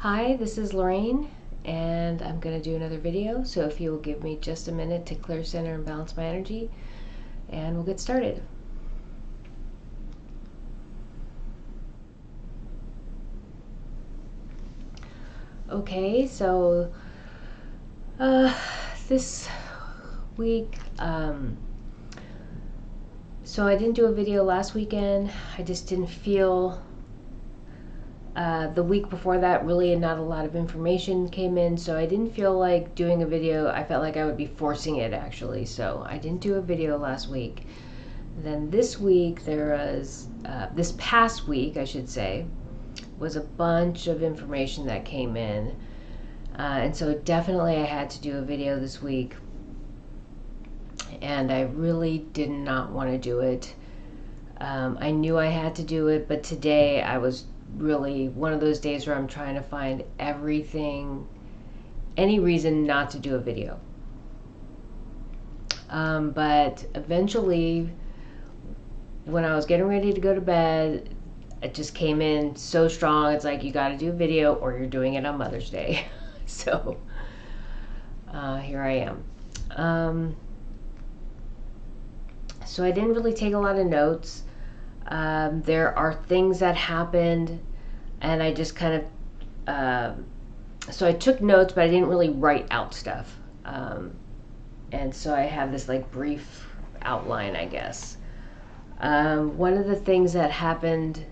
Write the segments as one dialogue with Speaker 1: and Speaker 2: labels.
Speaker 1: Hi, this is Lorraine, and I'm going to do another video, so if you will give me just a minute to clear, center, and balance my energy, and we'll get started. Okay, so this week, so I didn't do a video last weekend. I just didn't feel the week before that, really not a lot of information came in, so I didn't feel like doing a video. I felt like I would be forcing it, actually, so I didn't do a video last week. Then this week, there was, this past week, I should say, was a bunch of information that came in, and so definitely I had to do a video this week, and I really did not want to do it. I knew I had to do it, but today I was really one of those days where I'm trying to find everything, any reason not to do a video. But eventually, when I was getting ready to go to bed, it just came in so strong. It's like, you got to do a video or you're doing it on Mother's Day. So here I am. So I didn't really take a lot of notes. There are things that happened, and I just kind of, so I took notes, but I didn't really write out stuff. And so I have this like brief outline, I guess. One of the things that happened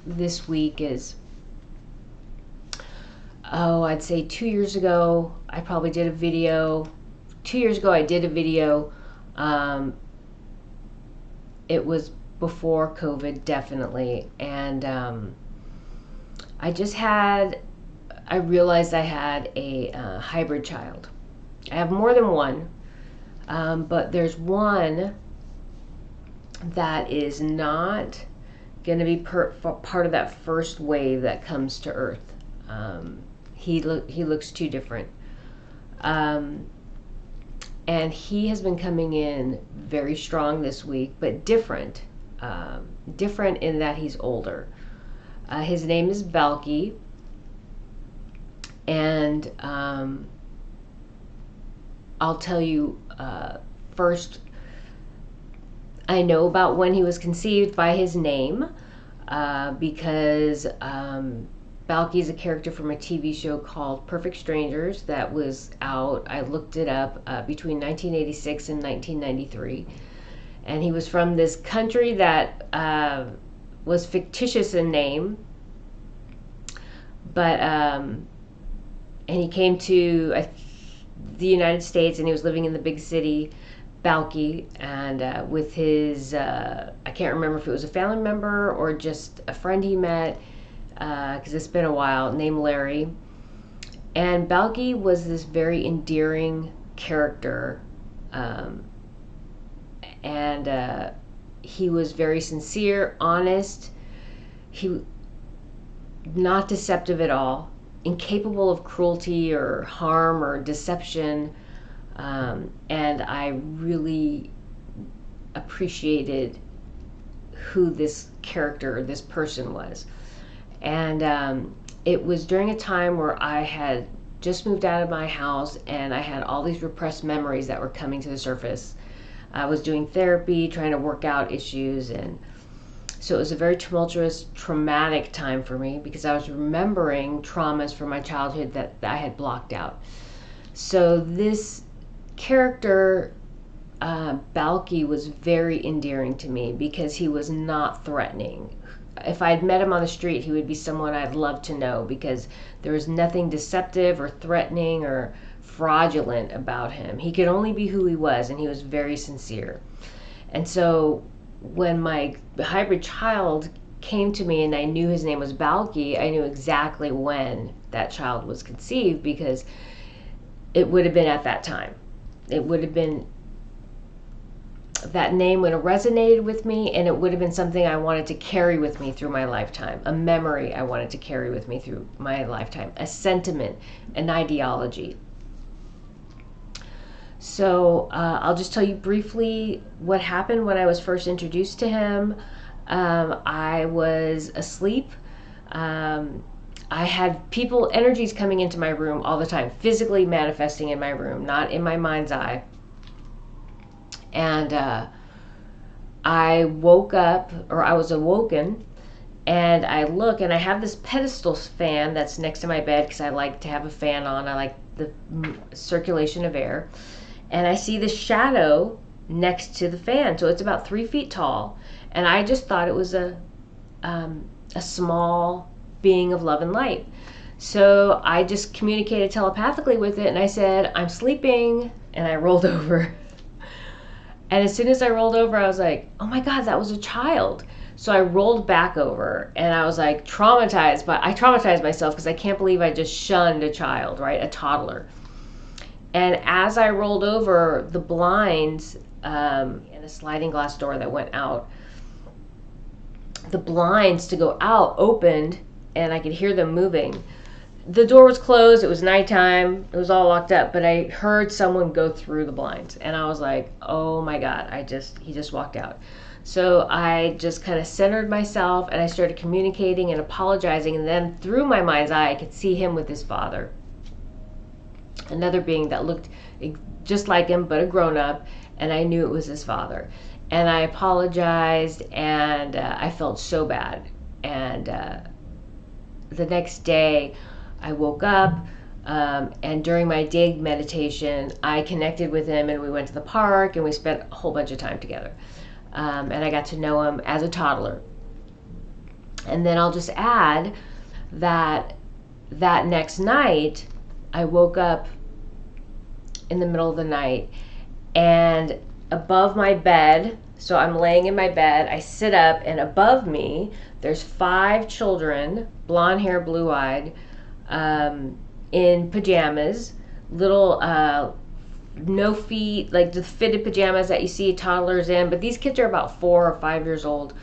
Speaker 1: this week is, I'd say 2 years ago, I probably did a video. 2 years ago, I did a video. It was before COVID, definitely. And I realized I had a hybrid child. I have more than one, but there's one that is not going to be part of that first wave that comes to Earth. He looks too different. And he has been coming in very strong this week, but different. Different in that he's older. His name is Balki, and I'll tell you first, I know about when he was conceived by his name, because Balki is a character from a TV show called Perfect Strangers that was out, I looked it up, between 1986 and 1993. And he was from this country that was fictitious in name, but and he came to the United States, and he was living in the big city, Balki, and with his, I can't remember if it was a family member or just a friend he met, because it's been a while, named Larry. And Balki was this very endearing character, and he was very sincere, honest, he not deceptive at all, incapable of cruelty or harm or deception, and I really appreciated who this character, this person was. And it was during a time where I had just moved out of my house, and I had all these repressed memories that were coming to the surface. I was doing therapy, trying to work out issues, and so it was a very tumultuous, traumatic time for me, because I was remembering traumas from my childhood that I had blocked out. So this character, Balki, was very endearing to me because he was not threatening. If I'd met him on the street, he would be someone I'd love to know, because there was nothing deceptive or threatening or fraudulent about him. He could only be who he was, and he was very sincere. And so when my hybrid child came to me and I knew his name was Balki, I knew exactly when that child was conceived, because it would have been at that time. It would have been, that name would have resonated with me, and it would have been something I wanted to carry with me through my lifetime, a memory I wanted to carry with me through my lifetime, a sentiment, an ideology. So I'll just tell you briefly what happened when I was first introduced to him. I was asleep. I had people, energies coming into my room all the time, physically manifesting in my room, not in my mind's eye. And I woke up, or I was awoken, and I look, and I have this pedestal fan that's next to my bed because I like to have a fan on. I like the circulation of air. And I see the shadow next to the fan. So it's about 3 feet tall. And I just thought it was a small being of love and light. So I just communicated telepathically with it, and I said, I'm sleeping, and I rolled over. And as soon as I rolled over, I was like, oh my God, that was a child. So I rolled back over, and I was like traumatized, but I traumatized myself because I can't believe I just shunned a child, right? A toddler. And as I rolled over, the blinds and a sliding glass door that went out, the blinds to go out opened, and I could hear them moving. The door was closed. It was nighttime. It was all locked up, but I heard someone go through the blinds, and I was like, oh my God, he just walked out. So I just kind of centered myself, and I started communicating and apologizing, and then through my mind's eye, I could see him with his father, another being that looked just like him, but a grown-up, and I knew it was his father. And I apologized, and I felt so bad. And the next day, I woke up, and during my day meditation, I connected with him, and we went to the park, and we spent a whole bunch of time together. And I got to know him as a toddler. And then I'll just add that next night, I woke up in the middle of the night, and above my bed, so I'm laying in my bed, I sit up, and above me, there's 5 children, blonde hair, blue-eyed, in pajamas, little no feet, like the fitted pajamas that you see toddlers in, but these kids are about 4 or 5 years old,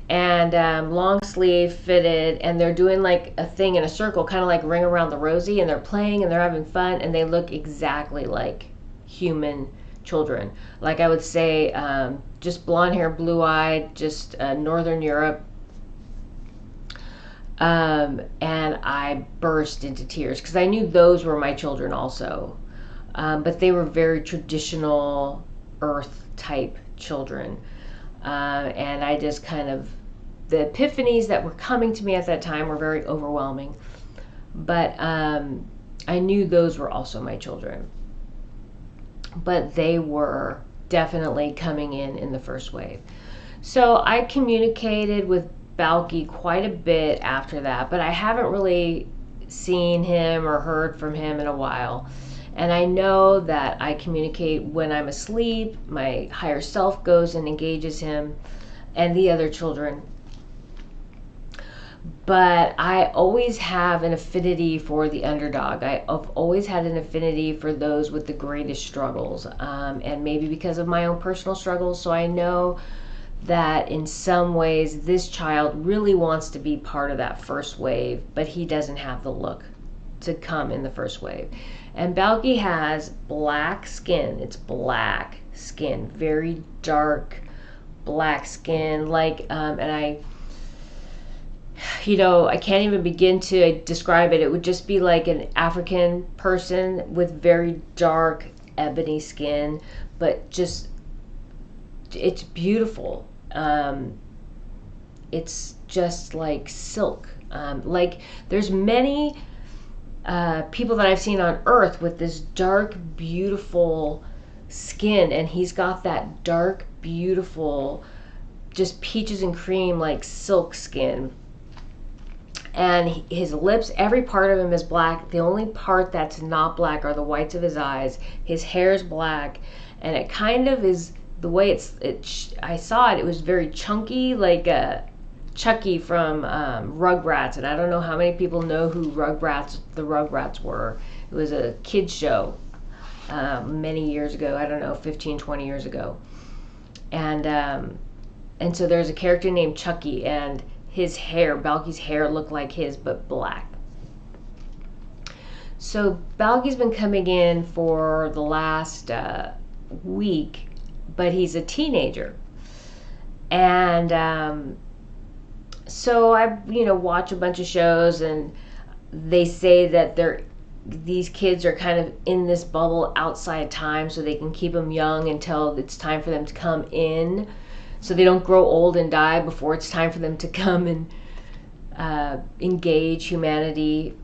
Speaker 1: and long sleeve, fitted, and they're doing like a thing in a circle, kind of like Ring Around the Rosie, and they're playing and they're having fun, and they look exactly like human children. Like I would say, just blonde hair, blue-eyed, just Northern Europe. And I burst into tears because I knew those were my children also. But they were very traditional earth type children. And I just kind of, the epiphanies that were coming to me at that time were very overwhelming. But I knew those were also my children. But they were definitely coming in the first wave. So I communicated with Balki quite a bit after that, but I haven't really seen him or heard from him in a while. And I know that I communicate when I'm asleep. My higher self goes and engages him and the other children. But I always have an affinity for the underdog. I've always had an affinity for those with the greatest struggles, and maybe because of my own personal struggles. So I know that in some ways this child really wants to be part of that first wave, but he doesn't have the look to come in the first wave. And Balki has black skin. It's black skin, very dark black skin, like, and I can't even begin to describe it. It would just be like an African person with very dark ebony skin, but just, it's beautiful. It's just like silk. Like there's many people that I've seen on earth with this dark, beautiful skin, and he's got that dark, beautiful, just peaches and cream, like silk skin. And his lips, every part of him is black. The only part that's not black are the whites of his eyes. His hair is black, and it kind of is the way I saw it. It was very chunky, like Chucky from Rugrats, and I don't know how many people know who the Rugrats were. It was a kids show many years ago. I don't know, 15, 20 years ago. And so there's a character named Chucky, and his hair, Balki's hair, looked like his, but black. So Balki's been coming in for the last week, but he's a teenager. And So I, watch a bunch of shows, and they say that these kids are kind of in this bubble outside time, so they can keep them young until it's time for them to come in, so they don't grow old and die before it's time for them to come and engage humanity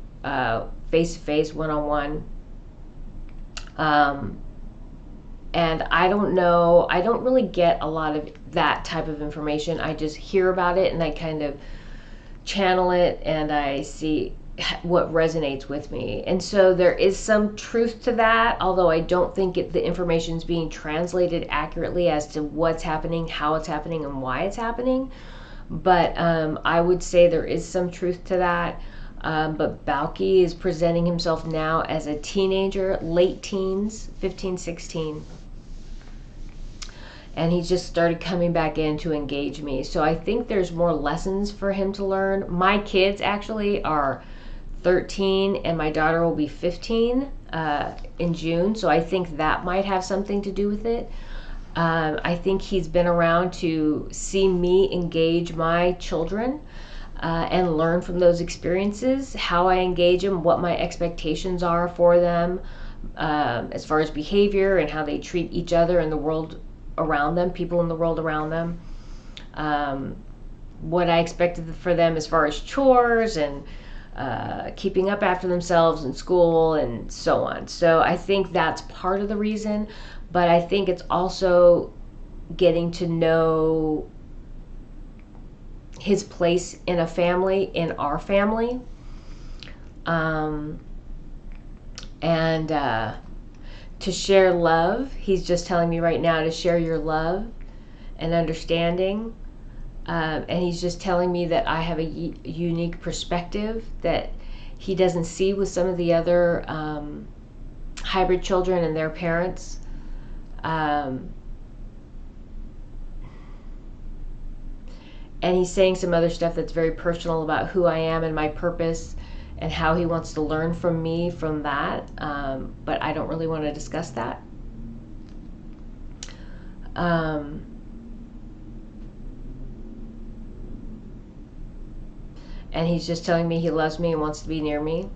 Speaker 1: face to face, one on one. And I don't know, I don't really get a lot of that type of information. I just hear about it and I kind of channel it, and I see what resonates with me. And so there is some truth to that, although I don't think the information is being translated accurately as to what's happening, how it's happening, and why it's happening. But I would say there is some truth to that. But Balki is presenting himself now as a teenager, late teens, 15, 16. And he just started coming back in to engage me. So I think there's more lessons for him to learn. My kids actually are 13, and my daughter will be 15 in June. So I think that might have something to do with it. I think he's been around to see me engage my children and learn from those experiences, how I engage them, what my expectations are for them as far as behavior and how they treat each other and the world around them, people in the world around them, what I expected for them as far as chores and keeping up after themselves in school and so on. So I think that's part of the reason, but I think it's also getting to know his place in a family, in our family, and to share love. He's just telling me right now to share your love and understanding. And he's just telling me that I have a unique perspective that he doesn't see with some of the other hybrid children and their parents. And he's saying some other stuff that's very personal about who I am and my purpose and how he wants to learn from me from that. But I don't really want to discuss that. And he's just telling me he loves me and wants to be near me.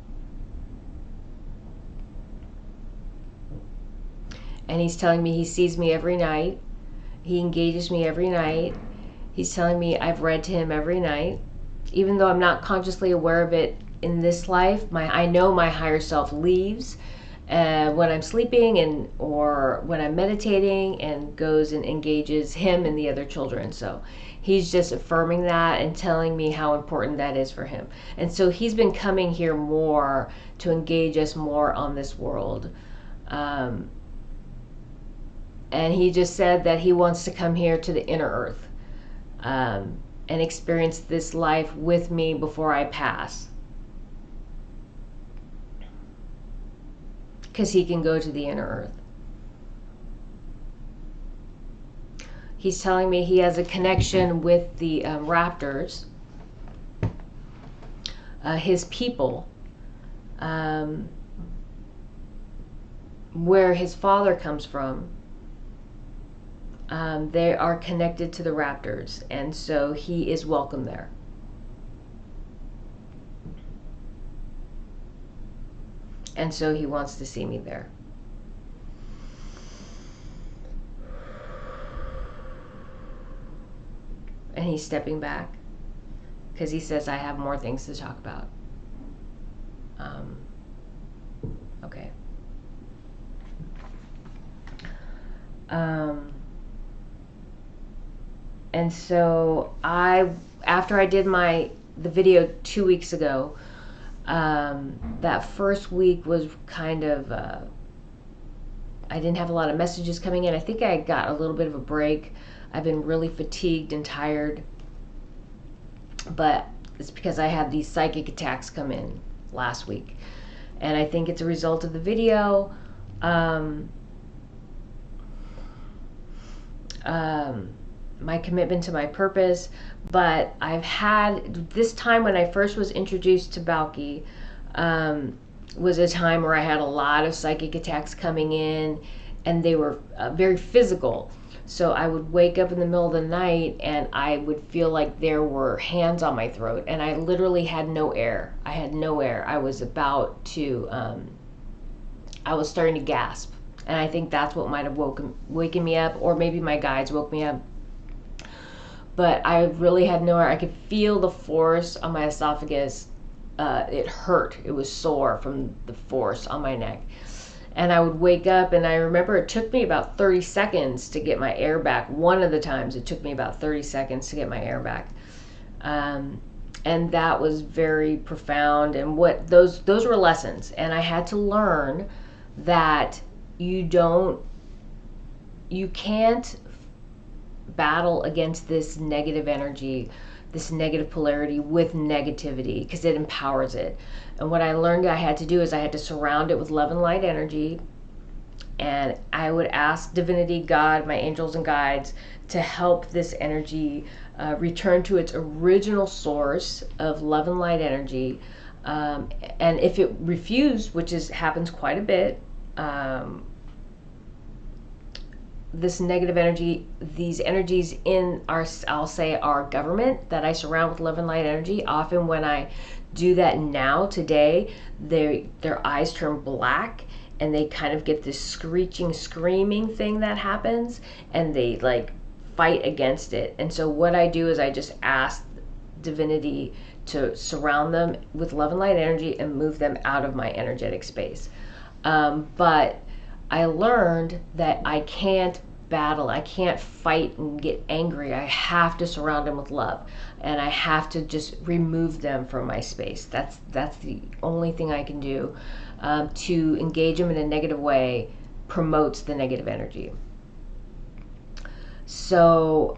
Speaker 1: And he's telling me he sees me every night. He engages me every night. He's telling me I've read to him every night. Even though I'm not consciously aware of it in this life, I know my higher self leaves when I'm sleeping or when I'm meditating, and goes and engages him and the other children. So he's just affirming that and telling me how important that is for him. And so he's been coming here more to engage us more on this world. And he just said that he wants to come here to the inner earth and experience this life with me before I pass. Because he can go to the inner earth. He's telling me he has a connection with the raptors, his people, where his father comes from. They are connected to the raptors, and so he is welcome there. And so he wants to see me there. And he's stepping back because he says I have more things to talk about. Okay. And so after I did the video 2 weeks ago, that first week was kind of, I didn't have a lot of messages coming in. I think I got a little bit of a break. I've been really fatigued and tired, but it's because I had these psychic attacks come in last week. And I think it's a result of the video. My commitment to my purpose, but I've had this time when I first was introduced to Balki, was a time where I had a lot of psychic attacks coming in, and they were very physical. So I would wake up in the middle of the night and I would feel like there were hands on my throat, and I literally had no air. I had no air. I was about to, I was starting to gasp. And I think that's what might have waken me up, or maybe my guides woke me up. But I really had no air. I could feel the force on my esophagus. It hurt. It was sore from the force on my neck. And I would wake up, and I remember it took me about 30 seconds to get my air back. One of the times it took me about 30 seconds to get my air back. And that was very profound. And what those were lessons. And I had to learn that you can't battle against this negative energy, this negative polarity with negativity, because it empowers it. And what I learned I had to do is I had to surround it with love and light energy, and I would ask divinity, God, my angels and guides, to help this energy return to its original source of love and light energy. And if it refused, which happens quite a bit, this negative energy, these energies in I'll say our government that I surround with love and light energy, often when I do that now, today, their eyes turn black and they kind of get this screeching, screaming thing that happens, and they like fight against it. And so what I do is I just ask divinity to surround them with love and light energy and move them out of my energetic space. But I learned that I can't battle, I can't fight and get angry. I have to surround them with love, and I have to just remove them from my space. That's the only thing I can do. To engage them in a negative way promotes the negative energy. So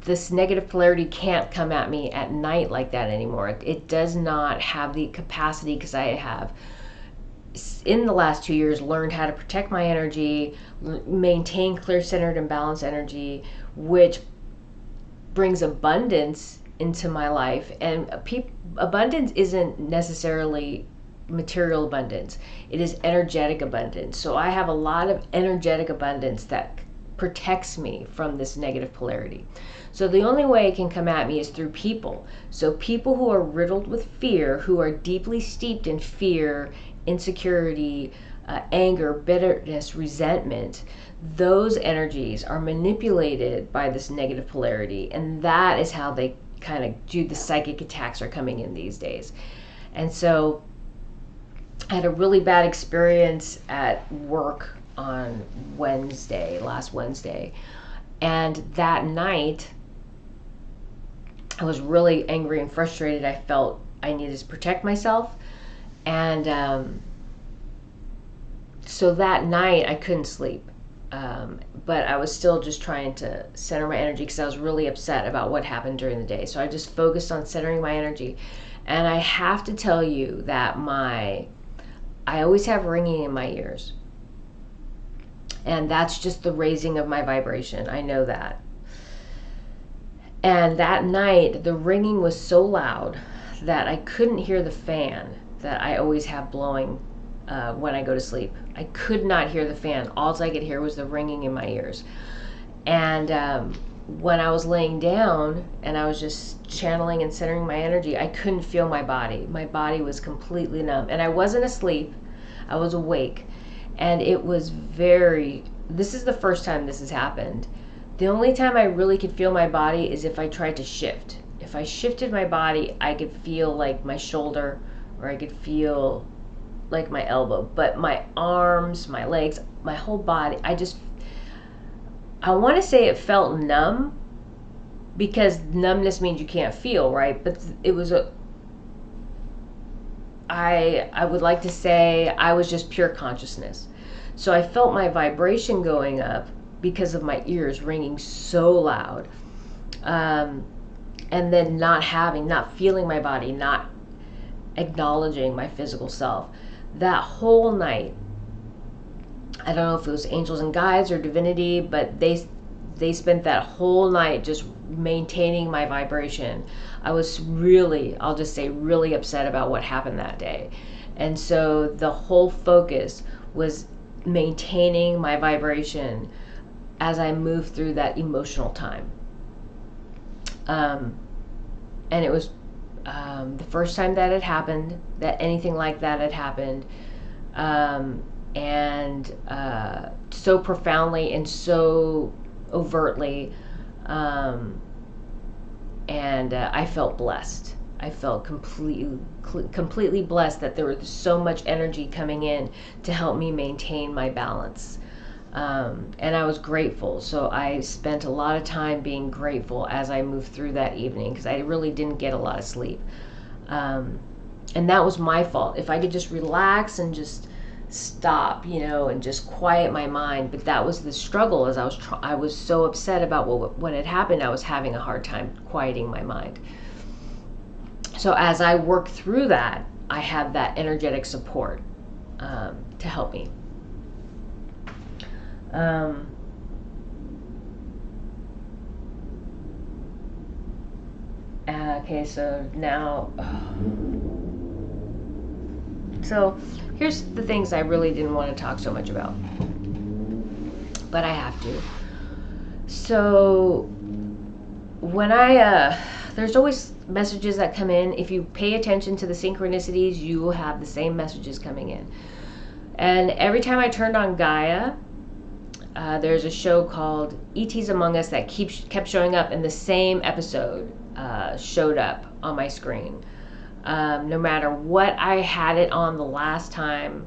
Speaker 1: this negative polarity can't come at me at night like that anymore. It does not have the capacity, because I have, in the last 2 years, learned how to protect my energy, maintain clear-centered and balanced energy, which brings abundance into my life. And abundance isn't necessarily material abundance. It is energetic abundance. So I have a lot of energetic abundance that protects me from this negative polarity. So the only way it can come at me is through people. So people who are riddled with fear, who are deeply steeped in fear, insecurity, anger, bitterness, resentment, those energies are manipulated by this negative polarity, and that is how they kind of do the psychic attacks are coming in these days. And so I had a really bad experience at work on last Wednesday, and that night I was really angry and frustrated. I felt I needed to protect myself. And so that night I couldn't sleep, but I was still just trying to center my energy because I was really upset about what happened during the day. So I just focused on centering my energy. And I have to tell you that I always have ringing in my ears. And that's just the raising of my vibration. I know that. And that night, the ringing was so loud that I couldn't hear the fan that I always have blowing when I go to sleep. I could not hear the fan. All I could hear was the ringing in my ears. And when I was laying down and I was just channeling and centering my energy, I couldn't feel my body. My body was completely numb. And I wasn't asleep. I was awake. And it was this is the first time this has happened. The only time I really could feel my body is if I tried to shift. If I shifted my body, I could feel like my shoulder, or I could feel like my elbow. But my arms, my legs, my whole body, I want to say it felt numb, because numbness means you can't feel, right? But it was I would like to say I was just pure consciousness. So I felt my vibration going up because of my ears ringing so loud. And then not feeling my body, not acknowledging my physical self. That whole night, I don't know if it was angels and guides or divinity, but they spent that whole night just maintaining my vibration. I was really, I'll just say, really upset about what happened that day. And so the whole focus was maintaining my vibration as I moved through that emotional time. And it was the first time that it happened, that anything like that had happened, and so profoundly and so overtly, and I felt blessed. I felt completely blessed that there was so much energy coming in to help me maintain my balance. And I was grateful. So I spent a lot of time being grateful as I moved through that evening, because I really didn't get a lot of sleep. And that was my fault. If I could just relax and just stop, and just quiet my mind. But that was the struggle, as I was so upset about what had happened. I was having a hard time quieting my mind. So as I worked through that, I had that energetic support to help me. Okay, so now, so here's the things I really didn't want to talk so much about, but I have to. So when there's always messages that come in. If you pay attention to the synchronicities, you will have the same messages coming in. And every time I turned on Gaia, there's a show called E.T.'s Among Us that kept showing up, and the same episode showed up on my screen. No matter what I had it on the last time,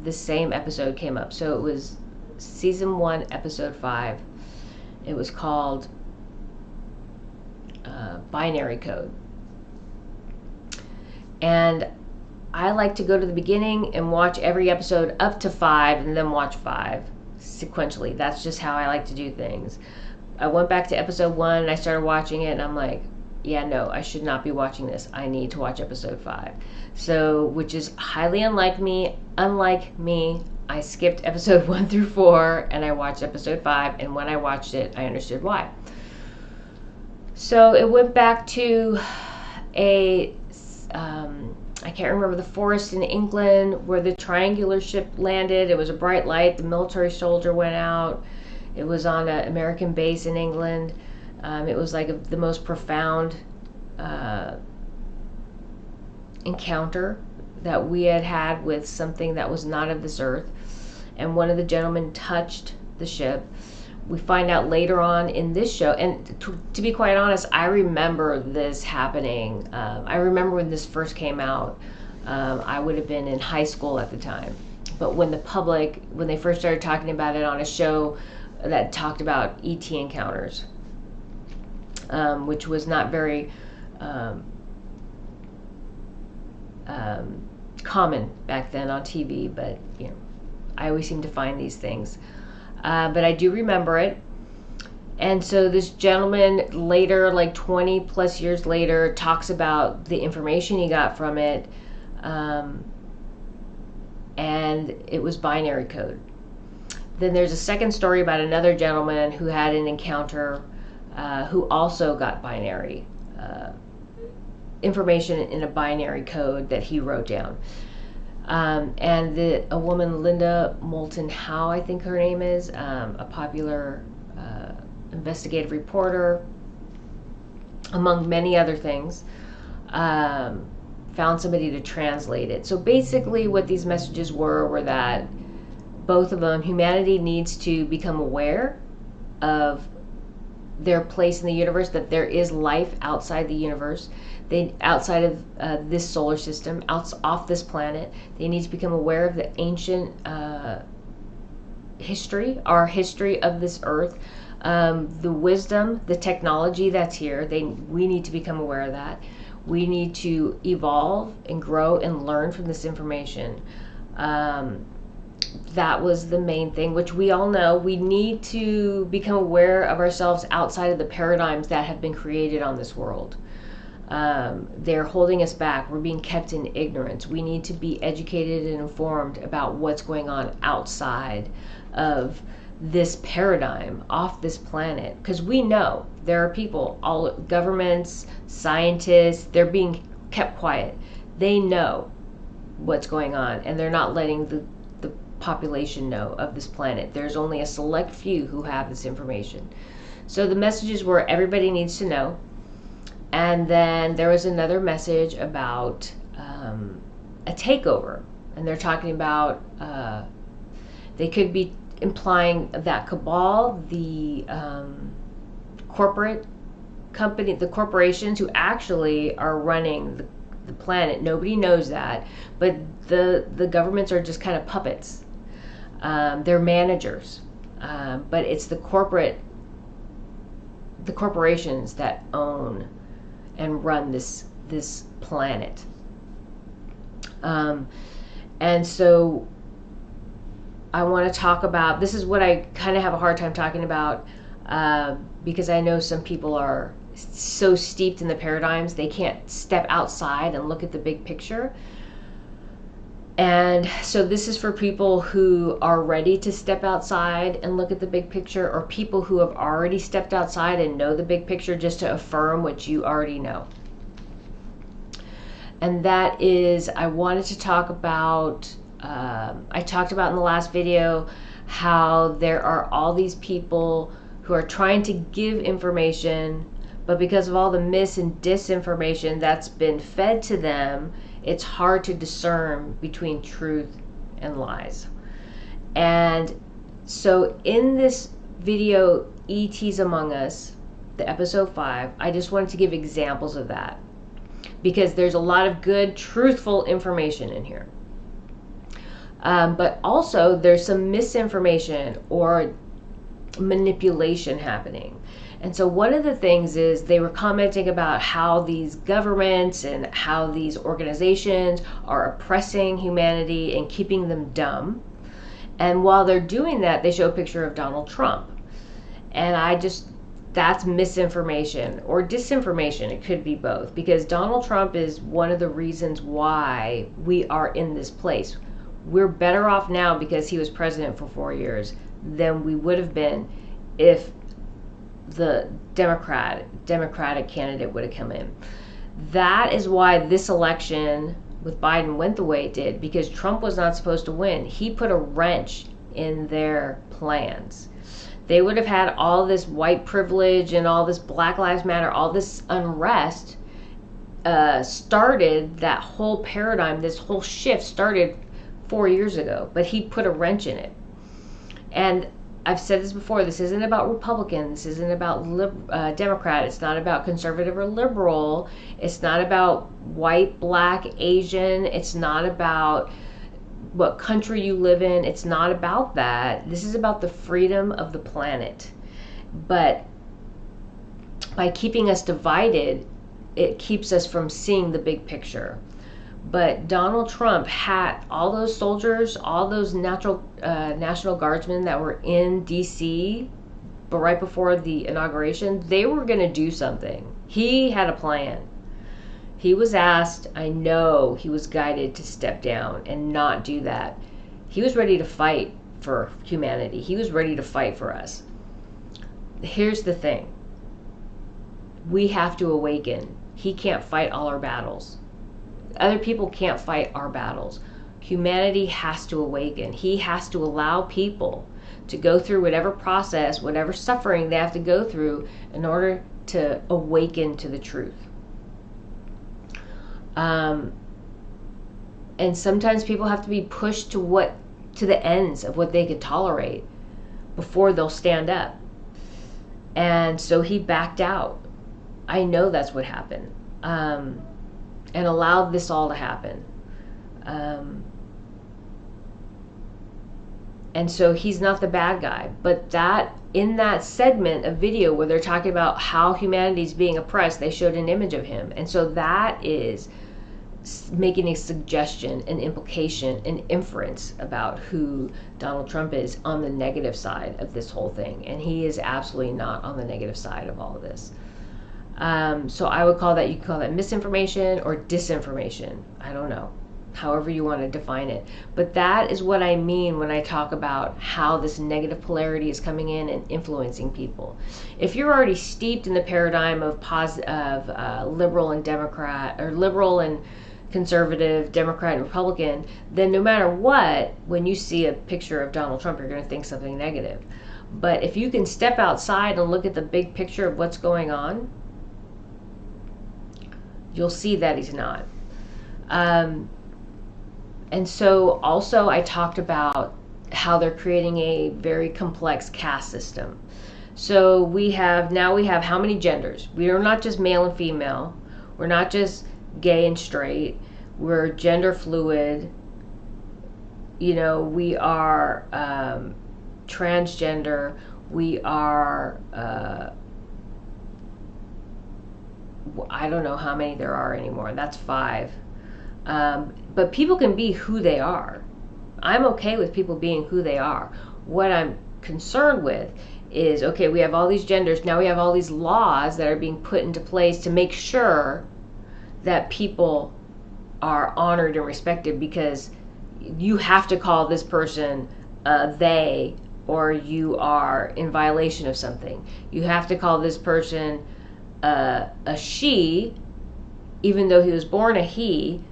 Speaker 1: the same episode came up. So it was season 1, episode 5. It was called Binary Code. And I like to go to the beginning and watch every episode up to 5 and then watch 5 sequentially. That's just how I like to do things. I went back to episode 1 and I started watching it, and I'm like, yeah, no, I should not be watching this. I need to watch episode 5. So, which is highly unlike me. Unlike me, I skipped episode 1 through 4 and I watched episode 5, and when I watched it, I understood why. So it went back to I can't remember, the forest in England where the triangular ship landed. It was a bright light. The military soldier went out. It was on an American base in England. It was like the most profound encounter that we had with something that was not of this earth. And one of the gentlemen touched the ship. We find out later on in this show, and to be quite honest, I remember this happening. I remember when this first came out. I would have been in high school at the time. But when they first started talking about it on a show that talked about ET encounters, which was not very common back then on TV, but I always seem to find these things. But I do remember it. And so this gentleman later, like 20 plus years later, talks about the information he got from it. And it was binary code. Then there's a second story about another gentleman who had an encounter, who also got binary information in a binary code that he wrote down. And a woman, Linda Moulton Howe, I think her name is, a popular investigative reporter, among many other things, found somebody to translate it. So basically what these messages were that both of them, humanity needs to become aware of their place in the universe, that there is life outside the universe. Outside of this solar system, off this planet. They need to become aware of the ancient history, our history of this earth, the wisdom, the technology that's here. We need to become aware of that. We need to evolve and grow and learn from this information. That was the main thing, which we all know. We need to become aware of ourselves outside of the paradigms that have been created on this world. They're holding us back. We're being kept in ignorance. We need to be educated and informed about what's going on outside of this paradigm, off this planet. Because we know there are people, all governments, scientists, they're being kept quiet. They know what's going on, and they're not letting the population know of this planet. There's only a select few who have this information. So the messages were everybody needs to know. And then there was another message about a takeover. And they're talking about, they could be implying that cabal, the corporate company, the corporations who actually are running the planet. Nobody knows that, but the governments are just kind of puppets. They're managers, but it's the corporations that own and run this planet. And so I want to talk about, this is what I kind of have a hard time talking about, because I know some people are so steeped in the paradigms they can't step outside and look at the big picture. And so this is for people who are ready to step outside and look at the big picture, or people who have already stepped outside and know the big picture, just to affirm what you already know. And that is, I wanted to talk about, I talked about in the last video how there are all these people who are trying to give information, but because of all the mis and disinformation that's been fed to them, it's hard to discern between truth and lies. And so in this video, ET's Among Us, the episode 5, I just wanted to give examples of that, because there's a lot of good, truthful information in here. But also there's some misinformation or manipulation happening. And so one of the things is they were commenting about how these governments and how these organizations are oppressing humanity and keeping them dumb. And while they're doing that, they show a picture of Donald Trump. And that's misinformation or disinformation. It could be both, because Donald Trump is one of the reasons why we are in this place. We're better off now because he was president for 4 years than we would have been if the Democratic candidate would have come in. That is why this election with Biden went the way it did, because Trump was not supposed to win. He put a wrench in their plans. They would have had all this white privilege and all this Black Lives Matter, all this unrest started, that whole paradigm, this whole shift started 4 years ago, but he put a wrench in it. And I've said this before, this isn't about Republican, this isn't about Democrat, it's not about conservative or liberal, it's not about white, black, Asian, it's not about what country you live in, it's not about that. This is about the freedom of the planet. But by keeping us divided, it keeps us from seeing the big picture. But Donald Trump had all those soldiers, all those National Guardsmen that were in DC, but right before the inauguration, they were going to do something. He had a plan. He was asked, I know he was guided to step down and not do that. He was ready to fight for humanity. He was ready to fight for us. Here's the thing. We have to awaken. He can't fight all our battles. Other people can't fight our battles. Humanity has to awaken. He has to allow people to go through whatever process, whatever suffering they have to go through in order to awaken to the truth. And sometimes people have to be pushed to the ends of what they could tolerate before they'll stand up. And so he backed out. I know that's what happened. And allowed this all to happen. And so he's not the bad guy, but in that segment of video where they're talking about how humanity is being oppressed, they showed an image of him. And so that is making a suggestion, an implication, an inference about who Donald Trump is on the negative side of this whole thing. And he is absolutely not on the negative side of all of this. So I would call that, you can call that misinformation or disinformation. I don't know, however you want to define it. But that is what I mean when I talk about how this negative polarity is coming in and influencing people. If you're already steeped in the paradigm of liberal and Democrat, or liberal and conservative, Democrat, and Republican, then no matter what, when you see a picture of Donald Trump, you're going to think something negative. But if you can step outside and look at the big picture of what's going on, you'll see that he's not. And so also I talked about how they're creating a very complex caste system. So we have how many genders? We are not just male and female. We're not just gay and straight. We're gender fluid. You know, we are transgender. We are, I don't know how many there are anymore. That's 5. But people can be who they are. I'm okay with people being who they are. What I'm concerned with is, okay, we have all these genders. Now we have all these laws that are being put into place to make sure that people are honored and respected, because you have to call this person they, or you are in violation of something. You have to call this person a she, even though he was born a he,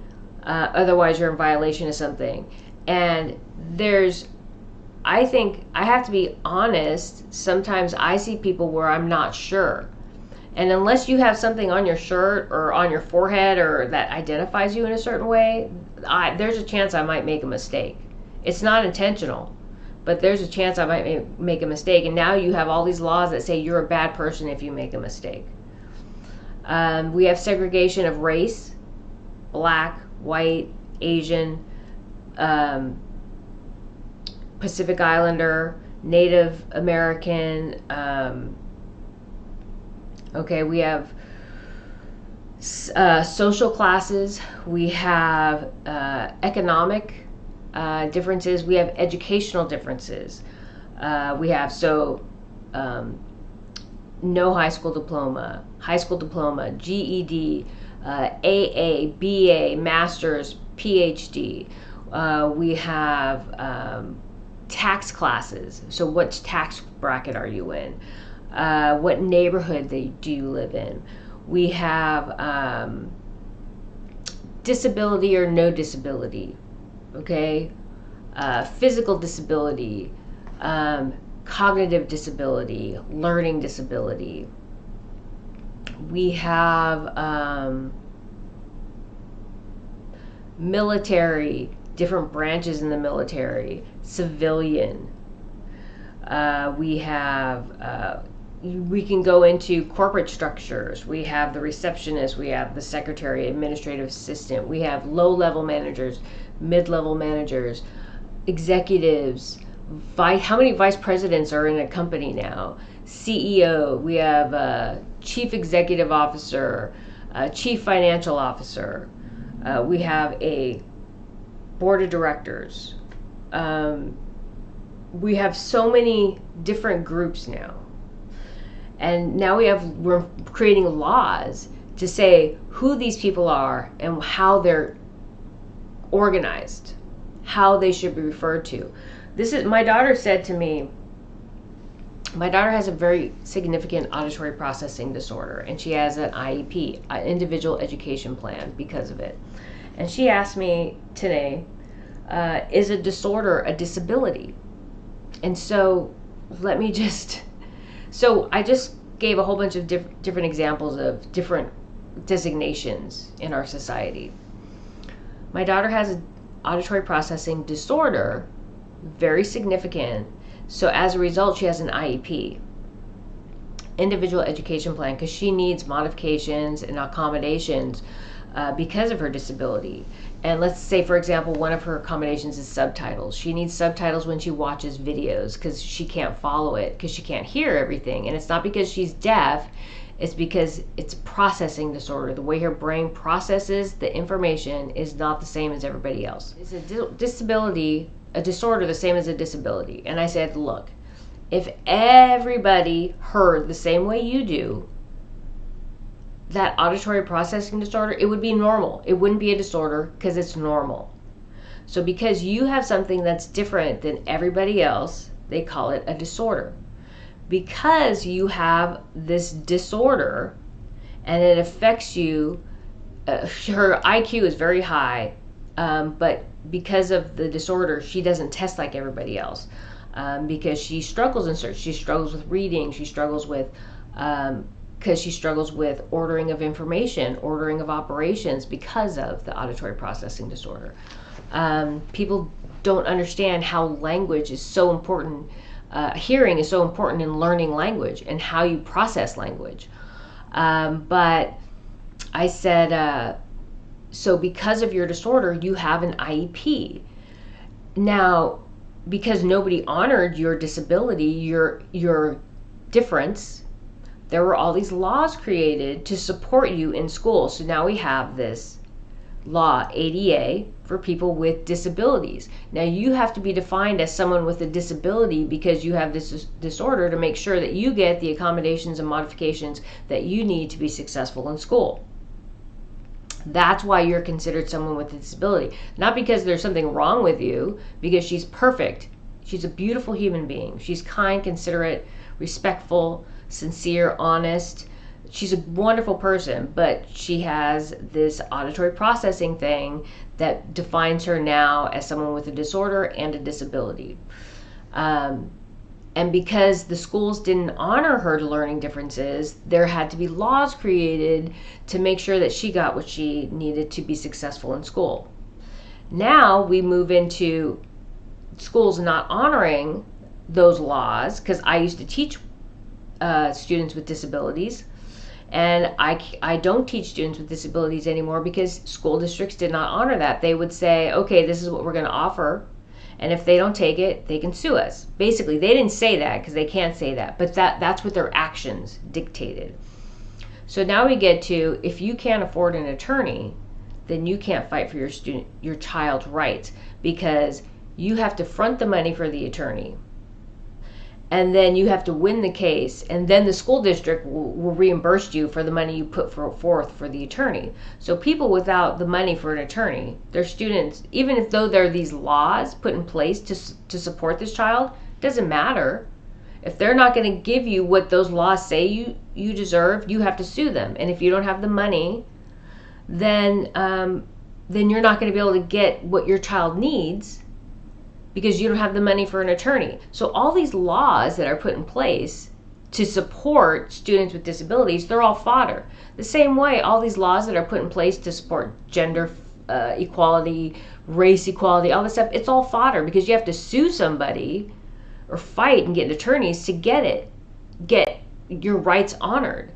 Speaker 1: otherwise you're in violation of something. And I think I have to be honest, sometimes I see people where I'm not sure. And unless you have something on your shirt or on your forehead or that identifies you in a certain way, there's a chance I might make a mistake. It's not intentional, but there's a chance I might make a mistake. And now you have all these laws that say you're a bad person if you make a mistake. We have segregation of race, black, white, Asian, Pacific Islander, Native American. We have social classes. We have economic differences. We have educational differences. We have no high school diploma, GED, AA, BA, master's, PhD. We have tax classes. So what tax bracket are you in? What neighborhood do you live in? We have disability or no disability, okay? Physical disability, cognitive disability, learning disability. We have military, different branches in the military, civilian. We have, we can go into corporate structures. We have the receptionist, we have the secretary, administrative assistant, we have low-level managers, mid-level managers, executives, how many vice presidents are in a company now? CEO, we have chief executive officer, chief financial officer, we have a board of directors. We have so many different groups now. And now we're creating laws to say who these people are and how they're organized, how they should be referred to. My daughter said to me, my daughter has a very significant auditory processing disorder, and she has an IEP, an individual education plan, because of it. And she asked me today, is a disorder a disability? And so I just gave a whole bunch of different examples of different designations in our society. My daughter has an auditory processing disorder, very significant. So as a result, she has an IEP, individual education plan, because she needs modifications and accommodations because of her disability. And let's say, for example, one of her accommodations is subtitles. She needs subtitles when she watches videos because she can't follow it, because she can't hear everything. And it's not because she's deaf, it's because it's a processing disorder. The way her brain processes the information is not the same as everybody else. It's a disorder the same as a disability. And I said, look, if everybody heard the same way you do, that auditory processing disorder, it would be normal. It wouldn't be a disorder because it's normal. So because you have something that's different than everybody else, they call it a disorder. Because you have this disorder and it affects you her IQ is very high, but because of the disorder, she doesn't test like everybody else, because she struggles in search. She struggles with reading. She struggles with because she struggles with ordering of information, ordering of operations because of the auditory processing disorder. People don't understand how language is so important. Hearing is so important in learning language and how you process language. But I said, so because of your disorder, you have an IEP. Now, because nobody honored your disability, your difference, there were all these laws created to support you in school. So now we have this law, ADA, for people with disabilities. Now you have to be defined as someone with a disability because you have this disorder to make sure that you get the accommodations and modifications that you need to be successful in school. That's why you're considered someone with a disability. Not because there's something wrong with you, because she's perfect. She's a beautiful human being. She's kind, considerate, respectful, sincere, honest. She's a wonderful person, but she has this auditory processing thing that defines her now as someone with a disorder and a disability. And because the schools didn't honor her learning differences, there had to be laws created to make sure that she got what she needed to be successful in school. Now we move into schools not honoring those laws, because I used to teach students with disabilities, and I don't teach students with disabilities anymore because school districts did not honor that. They would say, okay, this is what we're going to offer, and if they don't take it, they can sue us. Basically, they didn't say that because they can't say that, but that's what their actions dictated. So now we get to, if you can't afford an attorney, then you can't fight for your child's rights, because you have to front the money for the attorney. And then you have to win the case, and then the school district will reimburse you for the money you put forth for the attorney. So people without the money for an attorney, their students, even if though there are these laws put in place to support this child, doesn't matter. If they're not going to give you what those laws say you deserve, you have to sue them. And if you don't have the money, then you're not going to be able to get what your child needs, because you don't have the money for an attorney. So all these laws that are put in place to support students with disabilities, they're all fodder. The same way, all these laws that are put in place to support gender equality, race equality, all this stuff, it's all fodder, because you have to sue somebody or fight and get attorneys to get your rights honored.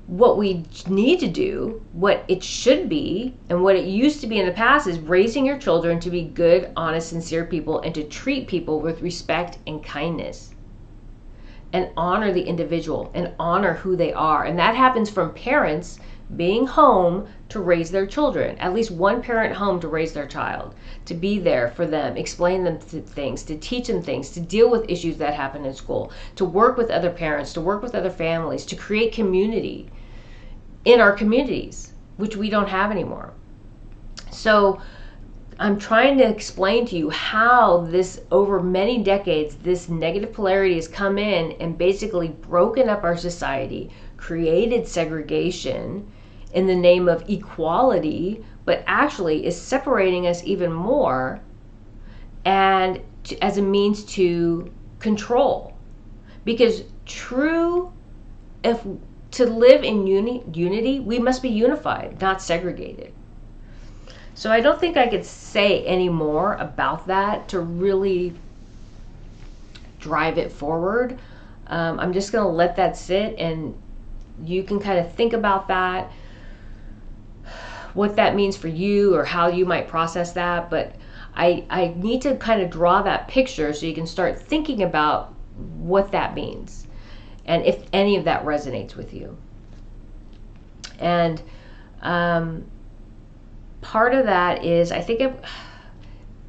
Speaker 1: What we need to do, what it should be, and what it used to be in the past, is raising your children to be good, honest, sincere people, and to treat people with respect and kindness, and honor the individual and honor who they are. And that happens from parents being home to raise their children, at least one parent home to raise their child, to be there for them, explain them things, to teach them things, to deal with issues that happen in school, to work with other parents, to work with other families, to create community in our communities, which we don't have anymore. So I'm trying to explain to you how this, over many decades, this negative polarity has come in and basically broken up our society, created segregation in the name of equality, but actually is separating us even more, and as a means to control. Because to live in unity, we must be unified, not segregated. So I don't think I could say any more about that to really drive it forward. I'm just going to let that sit, and you can kind of think about that, what that means for you or how you might process that. But I need to kind of draw that picture so you can start thinking about what that means, and if any of that resonates with you. And part of that is, I think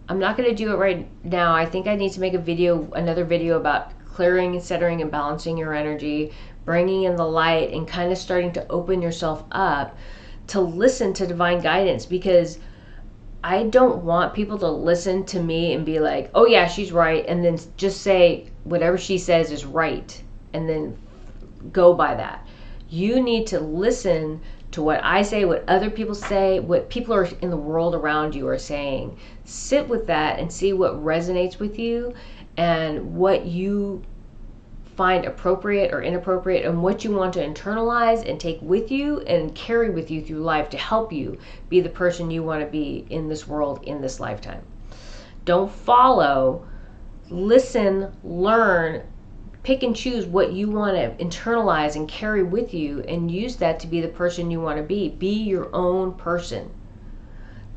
Speaker 1: I'm not going to do it right now. I think I need to make another video about clearing and centering and balancing your energy, bringing in the light, and kind of starting to open yourself up to listen to divine guidance, because I don't want people to listen to me and be like, oh yeah, she's right, and then just say whatever she says is right and then go by that. You need to listen to what I say, what other people say, what people are in the world around you are saying. Sit with that and see what resonates with you and what you find appropriate or inappropriate, and what you want to internalize and take with you and carry with you through life to help you be the person you want to be in this world, in this lifetime. Don't follow, listen, learn, pick and choose what you want to internalize and carry with you, and use that to be the person you want to be. Be your own person.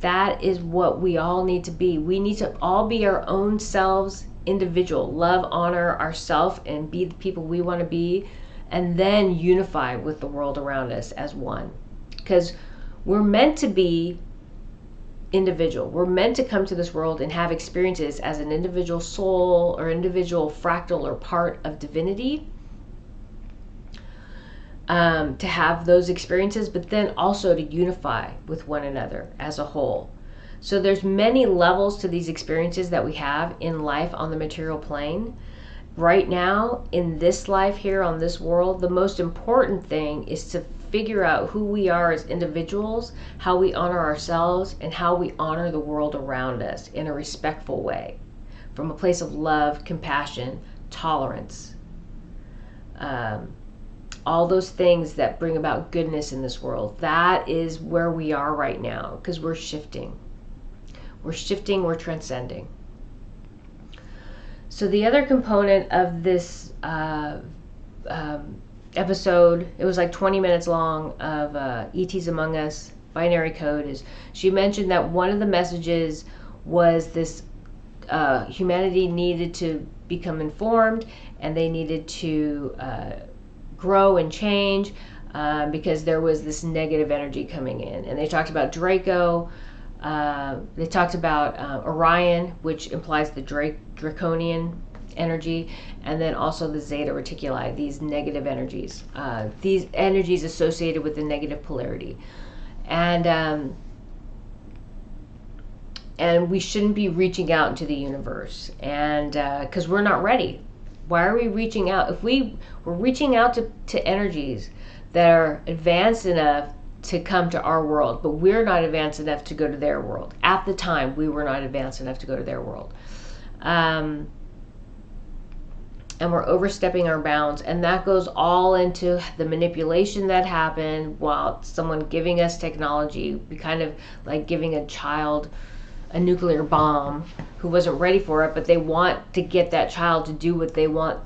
Speaker 1: That is what we all need to be. We need to all be our own selves, individual, love, honor ourselves, and be the people we want to be, and then unify with the world around us as one. Because we're meant to be individual. We're meant to come to this world and have experiences as an individual soul or individual fractal or part of divinity, to have those experiences, but then also to unify with one another as a whole. So there's many levels to these experiences that we have in life on the material plane. Right now, in this life here on this world, the most important thing is to figure out who we are as individuals, how we honor ourselves, and how we honor the world around us in a respectful way, from a place of love, compassion, tolerance, all those things that bring about goodness in this world. That is where we are right now, because we're shifting. We're shifting, we're transcending. So the other component of this episode, it was like 20 minutes long, of ETs Among Us, binary code, is she mentioned that one of the messages was this humanity needed to become informed, and they needed to grow and change because there was this negative energy coming in. And they talked about Draco. They talked about Orion, which implies the draconian energy, and then also the Zeta Reticuli, these negative energies, these energies associated with the negative polarity. And we shouldn't be reaching out into the universe, and because we're not ready. Why are we reaching out? If we're reaching out to energies that are advanced enough to come to our world, but we're not advanced enough to go to their world. At the time, we were not advanced enough to go to their world. And we're overstepping our bounds, and that goes all into the manipulation that happened while someone giving us technology, kind of like giving a child a nuclear bomb who wasn't ready for it, but they want to get that child to do what they want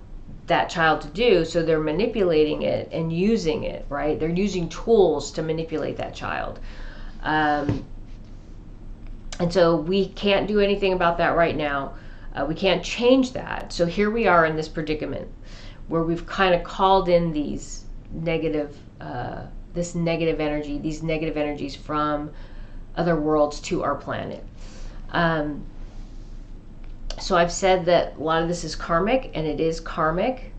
Speaker 1: that child to do, so they're manipulating it and using it, right? They're using tools to manipulate that child. And so we can't do anything about that right now. We can't change that. So here we are in this predicament where we've kind of called in these negative, this negative energy, these negative energies from other worlds to our planet. So I've said that a lot of this is karmic, and it is karmic.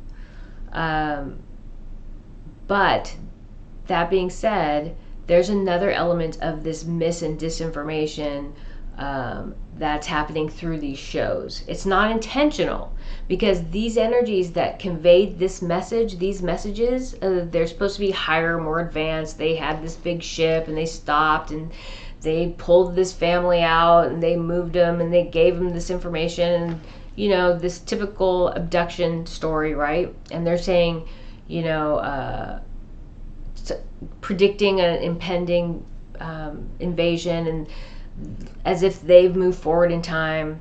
Speaker 1: But that being said, there's another element of this mis and disinformation that's happening through these shows. It's not intentional, because these energies that conveyed this message, these messages, they're supposed to be higher, more advanced. They had this big ship and they stopped and they pulled this family out and they moved them and they gave them this information, and you know, this typical abduction story, right? And they're saying, you know, predicting an impending invasion, and as if they've moved forward in time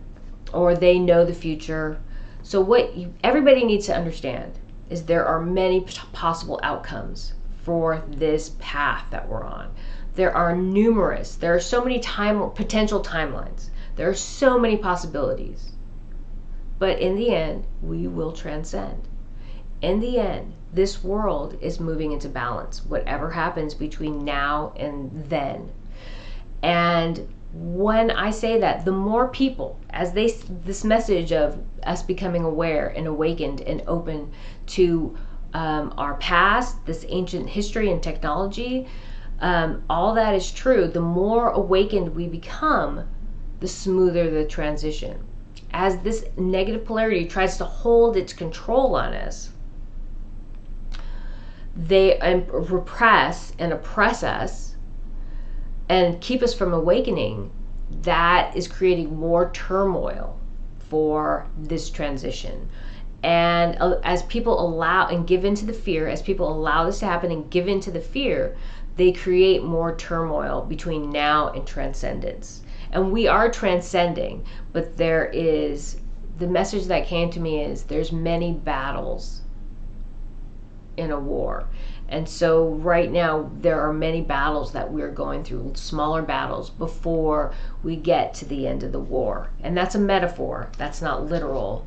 Speaker 1: or they know the future. So what everybody needs to understand is there are many possible outcomes for this path that we're on. There are so many potential timelines. There are so many possibilities. But in the end, we will transcend. In the end, this world is moving into balance, whatever happens between now and then. And when I say that, the more people, as this message of us becoming aware and awakened and open to our past, this ancient history and technology, all that is true. The more awakened we become, the smoother the transition. As this negative polarity tries to hold its control on us, they repress and oppress us and keep us from awakening, that is creating more turmoil for this transition. And as people allow and give into the fear, as people allow this to happen and give into the fear, they create more turmoil between now and transcendence. And we are transcending, but there is, the message that came to me is there's many battles in a war. And so right now there are many battles that we're going through, smaller battles, before we get to the end of the war. And that's a metaphor, that's not literal.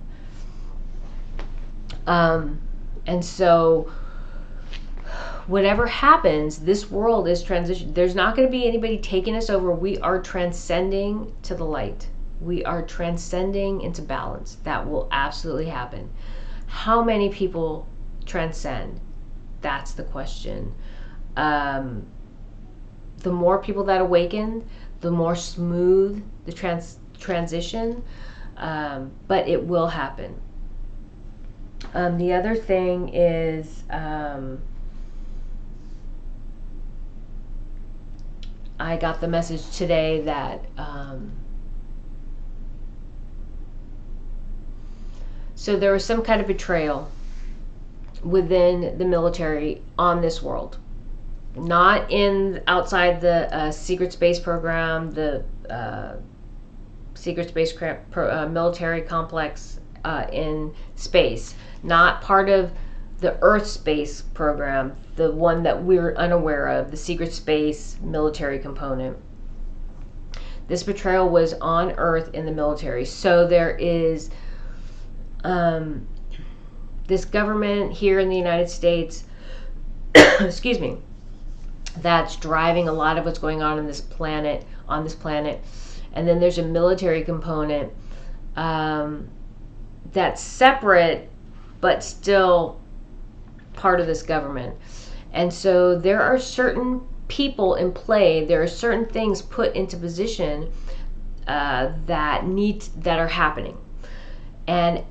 Speaker 1: And so whatever happens, this world is transition. There's not going to be anybody taking us over. We are transcending to the light. We are transcending into balance. That will absolutely happen. How many people transcend? That's the question. The more people that awaken, the more smooth the transition, but it will happen. The other thing is, I got the message today that so there was some kind of betrayal within the military on this world, not in outside the secret space program, the secret space military complex in space, not part of the Earth space program, the one that we're unaware of, the secret space military component. This betrayal was on Earth in the military. So there is this government here in the United States, excuse me, that's driving a lot of what's going on this planet, and then there's a military component that's separate but still part of this government. And so there are certain people in play, there are certain things put into position that are happening. And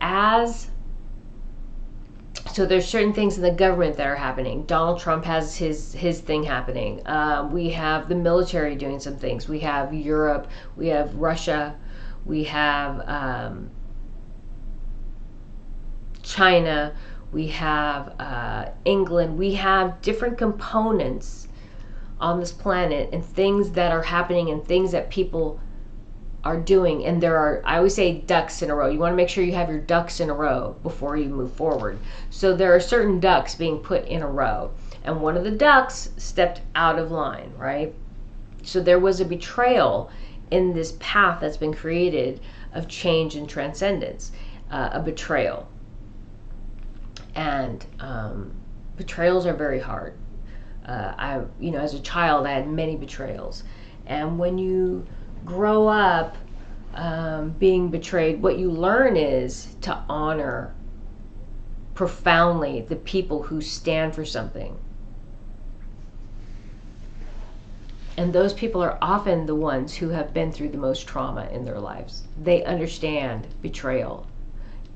Speaker 1: so there's certain things in the government that are happening. Donald Trump has his thing happening. We have the military doing some things. We have Europe, we have Russia, we have China, we have England. We have different components on this planet and things that are happening and things that people are doing. And there are, I always say, ducks in a row. You want to make sure you have your ducks in a row before you move forward. So there are certain ducks being put in a row, and one of the ducks stepped out of line, right? So there was a betrayal in this path that's been created of change and transcendence, a betrayal. And betrayals are very hard. As a child, I had many betrayals. And when you grow up being betrayed, what you learn is to honor profoundly the people who stand for something. And those people are often the ones who have been through the most trauma in their lives. They understand betrayal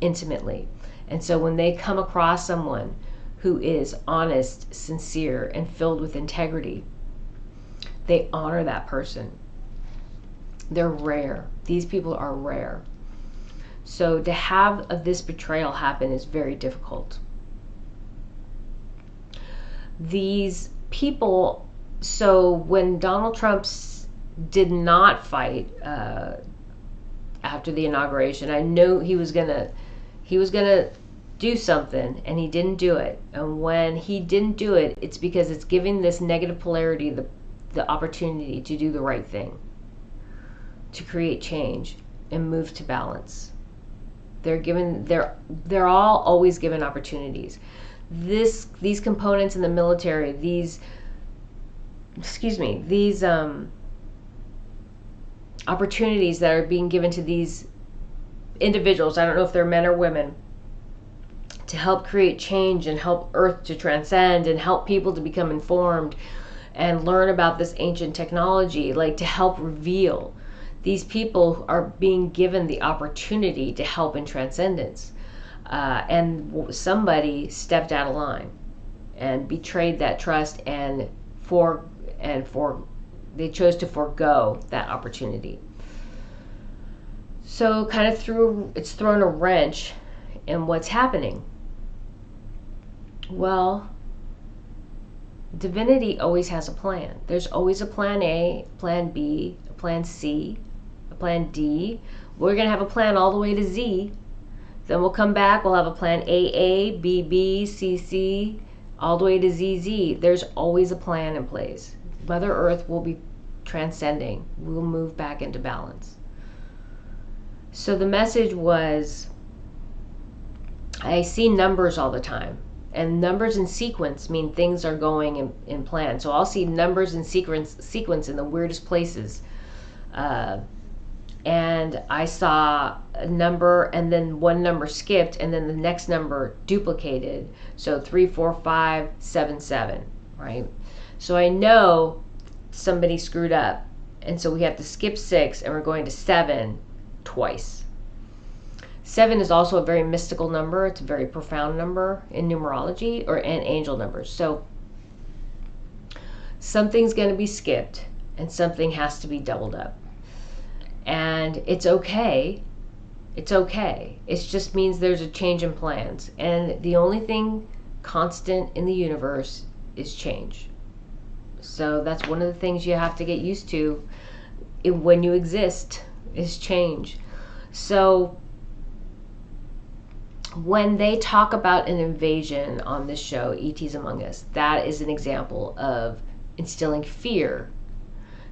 Speaker 1: intimately. And so when they come across someone who is honest, sincere, and filled with integrity, they honor that person. They're rare. These people are rare. So to have this betrayal happen is very difficult. These people, so when Donald Trump did not fight after the inauguration, I knew he was gonna do something, and he didn't do it. And when he didn't do it, it's because it's giving this negative polarity the opportunity to do the right thing, to create change and move to balance. They're all always given opportunities. These components in the military, these opportunities that are being given to these individuals, I don't know if they're men or women, to help create change and help Earth to transcend and help people to become informed and learn about this ancient technology, like to help reveal. These people are being given the opportunity to help in transcendence. And somebody stepped out of line. and betrayed that trust, and they chose to forego that opportunity. So kind of it's thrown a wrench in what's happening. Well, divinity always has a plan. There's always a plan A, a plan B, a plan C, a plan D. We're going to have a plan all the way to Z. Then we'll come back, we'll have a plan AA, BB, CC, all the way to ZZ. There's always a plan in place. Mother Earth will be transcending. We'll move back into balance. So the message was, I see numbers all the time. And numbers in sequence mean things are going in plan. So I'll see numbers in sequence in the weirdest places. And I saw a number, and then one number skipped, and then the next number duplicated. So 3, 4, 5, 7, 7, right? So I know somebody screwed up. And so we have to skip 6, and we're going to 7 twice. 7 is also a very mystical number. It's a very profound number in numerology and angel numbers. So something's going to be skipped and something has to be doubled up. And it's okay. It's okay. It just means there's a change in plans. And the only thing constant in the universe is change. So that's one of the things you have to get used to when you exist, is change. So when they talk about an invasion on this show, ET's Among Us, that is an example of instilling fear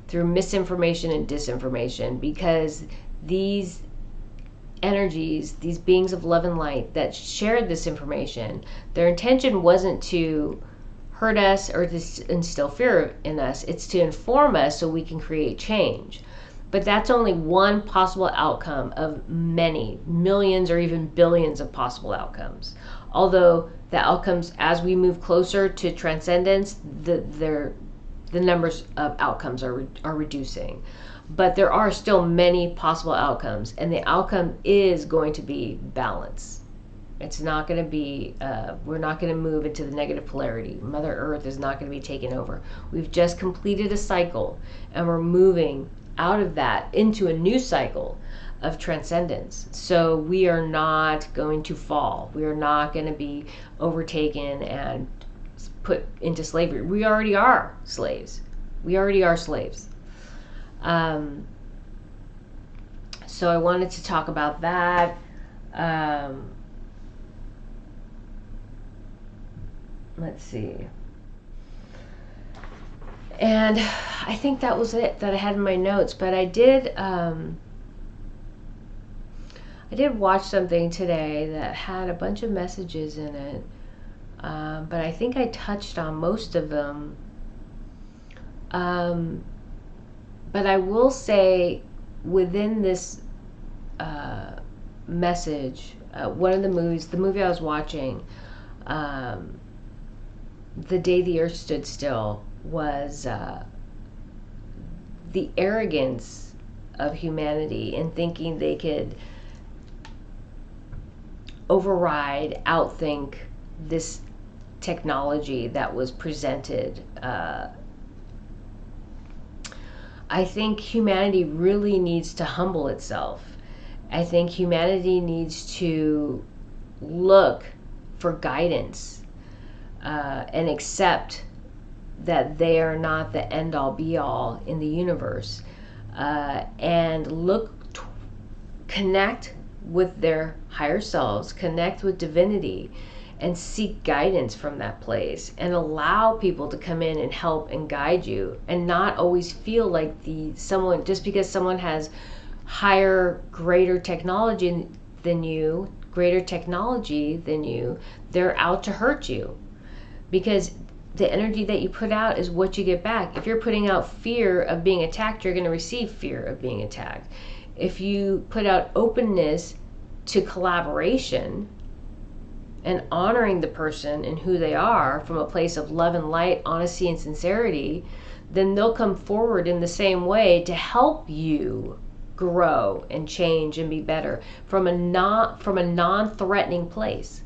Speaker 1: through misinformation and disinformation, because these energies, these beings of love and light that shared this information, their intention wasn't to hurt us or to instill fear in us. It's to inform us so we can create change. But that's only one possible outcome of many, millions or even billions of possible outcomes. Although the outcomes, as we move closer to transcendence, the numbers of outcomes are reducing. But there are still many possible outcomes, and the outcome is going to be balance. It's not going to be, we're not going to move into the negative polarity. Mother Earth is not going to be taken over. We've just completed a cycle, and we're moving out of that into a new cycle of transcendence. So we are not going to fall. We are not going to be overtaken and put into slavery. We already are slaves. We already are slaves. So I wanted to talk about that. Let's see. And I think that was it that I had in my notes. But I did watch something today that had a bunch of messages in it. But I think I touched on most of them. But I will say, within this message, one of the movie I was watching, The Day the Earth Stood Still, was the arrogance of humanity in thinking they could override, outthink this technology that was presented. I think humanity really needs to humble itself. I think humanity needs to look for guidance and accept that they are not the end-all be-all in the universe, and connect with their higher selves, connect with divinity, and seek guidance from that place, and allow people to come in and help and guide you, and not always feel like just because someone has higher, greater technology than you, they're out to hurt you. Because the energy that you put out is what you get back. If you're putting out fear of being attacked, you're going to receive fear of being attacked. If you put out openness to collaboration and honoring the person and who they are from a place of love and light, honesty and sincerity, then they'll come forward in the same way to help you grow and change and be better from a non-threatening place.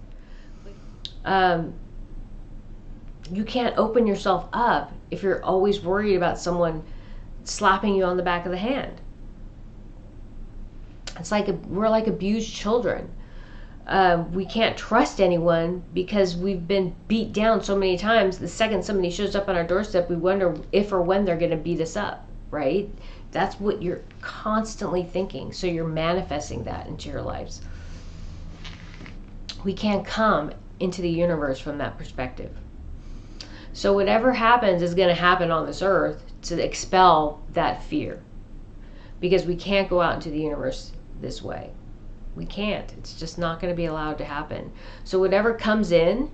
Speaker 1: You can't open yourself up if you're always worried about someone slapping you on the back of the hand. It's like we're like abused children. We can't trust anyone because we've been beat down so many times. The second somebody shows up on our doorstep, we wonder if or when they're going to beat us up, right? That's what you're constantly thinking. So you're manifesting that into your lives. We can't come into the universe from that perspective. So whatever happens is going to happen on this earth to expel that fear. Because we can't go out into the universe this way. We can't. It's just not going to be allowed to happen. So whatever comes in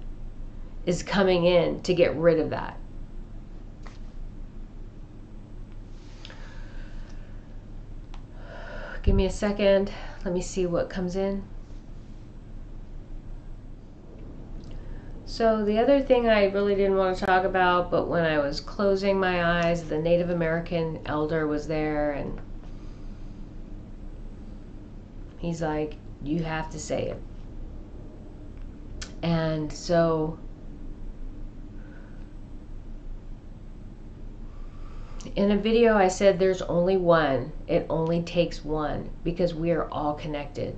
Speaker 1: is coming in to get rid of that. Give me a second. Let me see what comes in. So the other thing I really didn't want to talk about, but when I was closing my eyes, the Native American elder was there, and he's like, you have to say it. And so in a video I said there's only one. It only takes one, because we are all connected.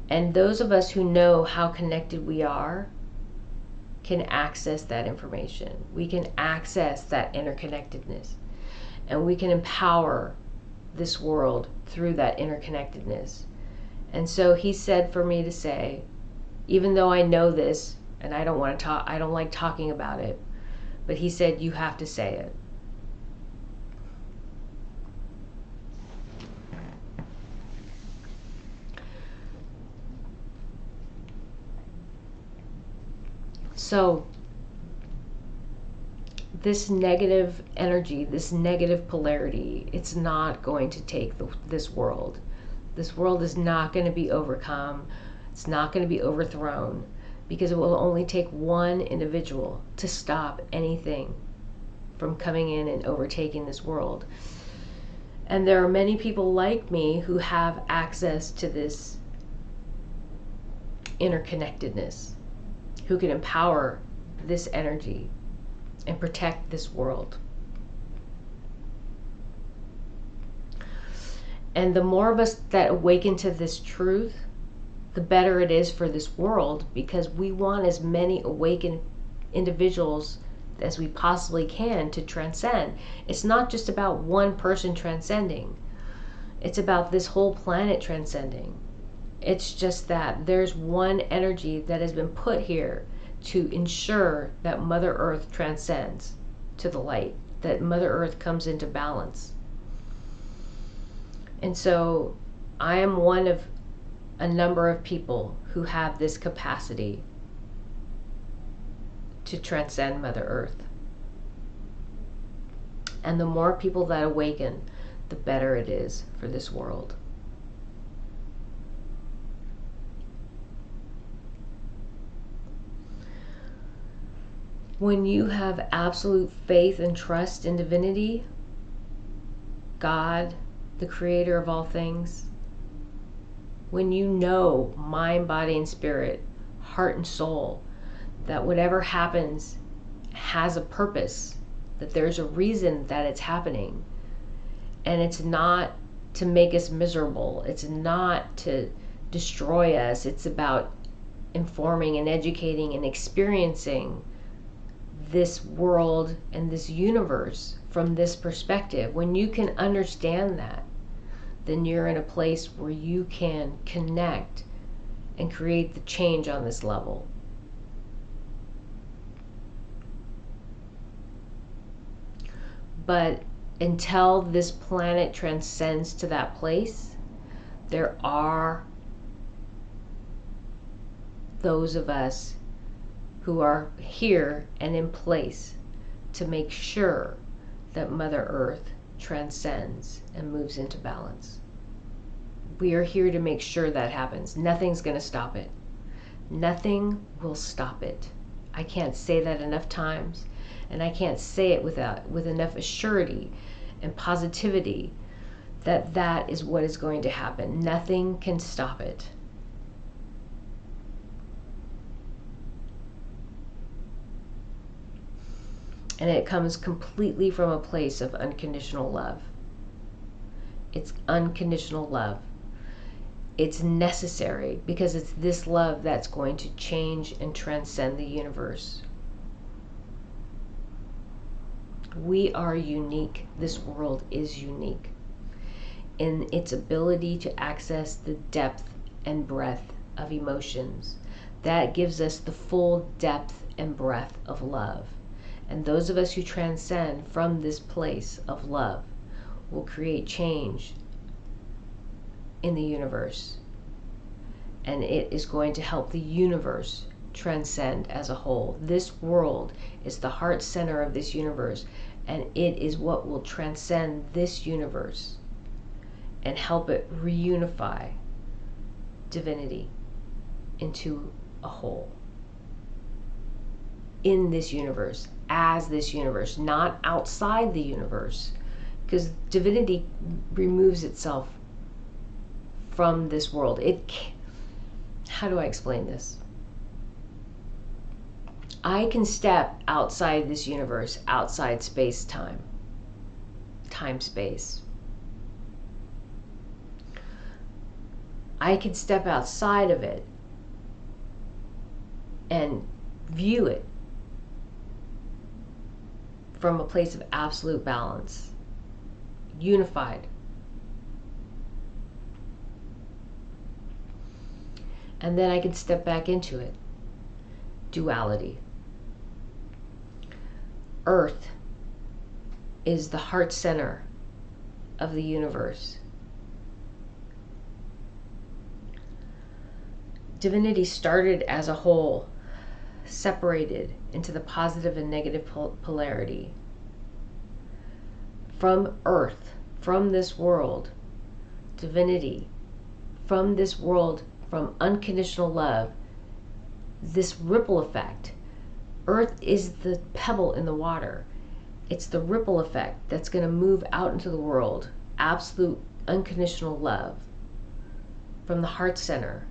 Speaker 1: And those of us who know how connected we are can access that information. We can access that interconnectedness. And we can empower this world through that interconnectedness. And so he said for me to say, even though I know this and I don't want to talk, I don't like talking about it, but he said you have to say it. So this negative energy, this negative polarity, it's not going to take this world. This world is not going to be overcome. It's not going to be overthrown, because it will only take one individual to stop anything from coming in and overtaking this world. And there are many people like me who have access to this interconnectedness, who can empower this energy and protect this world. And the more of us that awaken to this truth, the better it is for this world, because we want as many awakened individuals as we possibly can to transcend. It's not just about one person transcending. It's about this whole planet transcending. It's just that there's one energy that has been put here to ensure that Mother Earth transcends to the light, that Mother Earth comes into balance. And so I am one of a number of people who have this capacity to transcend Mother Earth. And the more people that awaken, the better it is for this world. When you have absolute faith and trust in divinity, God, the creator of all things, when you know mind, body, and spirit, heart and soul, that whatever happens has a purpose, that there's a reason that it's happening, and it's not to make us miserable, it's not to destroy us, it's about informing and educating and experiencing this world and this universe from this perspective. When you can understand that, then you're in a place where you can connect and create the change on this level. But until this planet transcends to that place, there are those of us who are here and in place to make sure that Mother Earth transcends and moves into balance. We are here to make sure that happens. Nothing's going to stop it. Nothing will stop it. I can't say that enough times, and I can't say it with enough assurity and positivity that that is what is going to happen. Nothing can stop it. And it comes completely from a place of unconditional love. It's unconditional love. It's necessary because it's this love that's going to change and transcend the universe. We are unique. This world is unique in its ability to access the depth and breadth of emotions. That gives us the full depth and breadth of love. And those of us who transcend from this place of love will create change in the universe. And it is going to help the universe transcend as a whole. This world is the heart center of this universe, and it is what will transcend this universe and help it reunify divinity into a whole. In this universe, as this universe, not outside the universe, because divinity removes itself from this world. How do I explain this? I can step outside this universe, outside space-time, time-space. I can step outside of it and view it from a place of absolute balance, unified. And then I can step back into it, duality. Earth is the heart center of the universe. Divinity started as a whole, separated into the positive and negative polarity. From Earth, from this world, divinity, from this world, from unconditional love, this ripple effect. Earth is the pebble in the water. It's the ripple effect that's going to move out into the world. Absolute unconditional love from the heart center.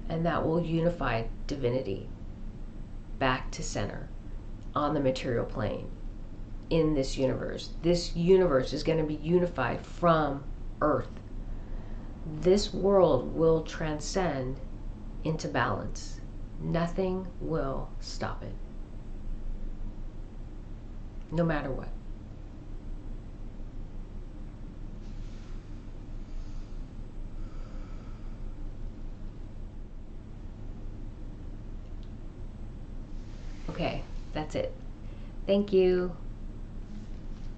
Speaker 1: And that will unify divinity back to center on the material plane in this universe. This universe is going to be unified from Earth. This world will transcend into balance. Nothing will stop it, no matter what. Okay, that's it. Thank you.